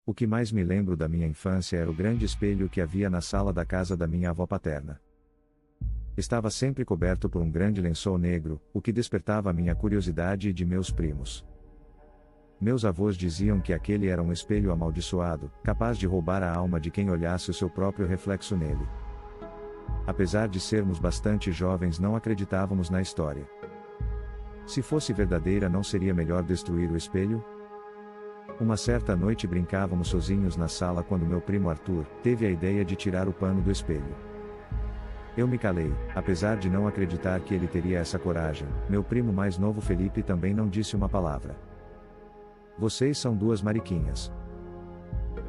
O que mais me lembro da minha infância era o grande espelho que havia na sala da casa da minha avó paterna. Estava sempre coberto por um grande lençol negro, o que despertava a minha curiosidade e de meus primos. Meus avós diziam que aquele era um espelho amaldiçoado, capaz de roubar a alma de quem olhasse o seu próprio reflexo nele. Apesar de sermos bastante jovens, não acreditávamos na história. Se fosse verdadeira, não seria melhor destruir o espelho? Uma certa noite brincávamos sozinhos na sala quando meu primo Arthur teve a ideia de tirar o pano do espelho. Eu me calei, apesar de não acreditar que ele teria essa coragem. Meu primo mais novo Felipe também não disse uma palavra. "Vocês são duas mariquinhas",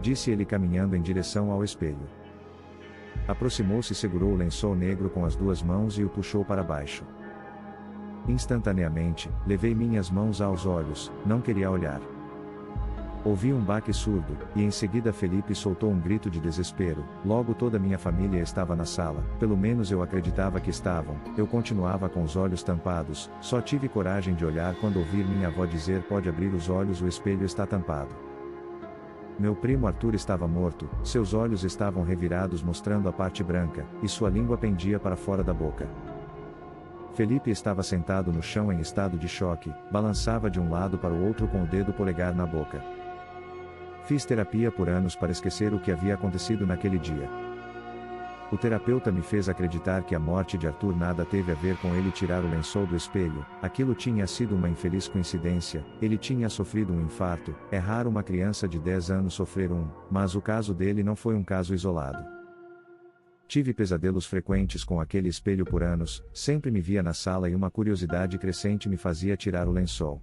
disse ele caminhando em direção ao espelho. Aproximou-se e segurou o lençol negro com as duas mãos e o puxou para baixo. Instantaneamente, levei minhas mãos aos olhos, não queria olhar. Ouvi um baque surdo, e em seguida Felipe soltou um grito de desespero. Logo toda minha família estava na sala, pelo menos eu acreditava que estavam. Eu continuava com os olhos tampados, só tive coragem de olhar quando ouvi minha avó dizer: "Pode abrir os olhos, o espelho está tampado". Meu primo Arthur estava morto, seus olhos estavam revirados mostrando a parte branca, e sua língua pendia para fora da boca. Felipe estava sentado no chão em estado de choque, balançava de um lado para o outro com o dedo polegar na boca. Fiz terapia por anos para esquecer o que havia acontecido naquele dia. O terapeuta me fez acreditar que a morte de Arthur nada teve a ver com ele tirar o lençol do espelho. Aquilo tinha sido uma infeliz coincidência, ele tinha sofrido um infarto. É raro uma criança de 10 anos sofrer um, mas o caso dele não foi um caso isolado. Tive pesadelos frequentes com aquele espelho por anos, sempre me via na sala e uma curiosidade crescente me fazia tirar o lençol.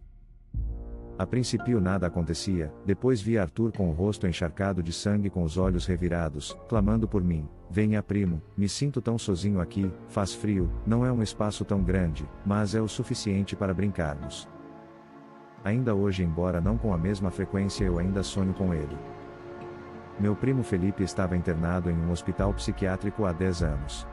A princípio nada acontecia, depois via Arthur com o rosto encharcado de sangue com os olhos revirados, clamando por mim: "Venha, primo, me sinto tão sozinho aqui, faz frio, não é um espaço tão grande, mas é o suficiente para brincarmos". Ainda hoje, embora não com a mesma frequência, eu ainda sonho com ele. Meu primo Felipe estava internado em um hospital psiquiátrico há 10 anos.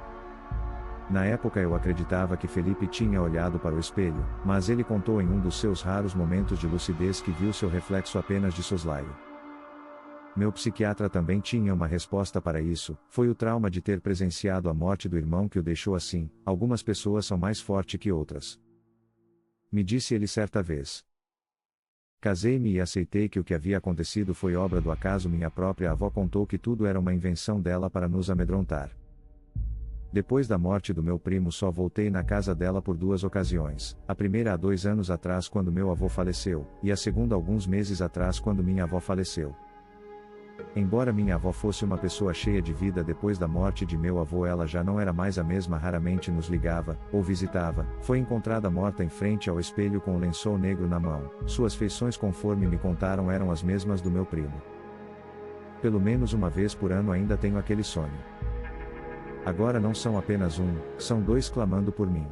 Na época eu acreditava que Felipe tinha olhado para o espelho, mas ele contou em um dos seus raros momentos de lucidez que viu seu reflexo apenas de soslaio. Meu psiquiatra também tinha uma resposta para isso: foi o trauma de ter presenciado a morte do irmão que o deixou assim. Algumas pessoas são mais fortes que outras, me disse ele certa vez. Casei-me e aceitei que o que havia acontecido foi obra do acaso. Minha própria avó contou que tudo era uma invenção dela para nos amedrontar. Depois da morte do meu primo, só voltei na casa dela por 2 ocasiões, a primeira há 2 anos atrás quando meu avô faleceu, e a segunda alguns meses atrás quando minha avó faleceu. Embora minha avó fosse uma pessoa cheia de vida, depois da morte de meu avô ela já não era mais a mesma. Raramente nos ligava, ou visitava. Foi encontrada morta em frente ao espelho com o lençol negro na mão. Suas feições, conforme me contaram, eram as mesmas do meu primo. Pelo menos uma vez por ano ainda tenho aquele sonho. Agora não são apenas um, são 2 clamando por mim.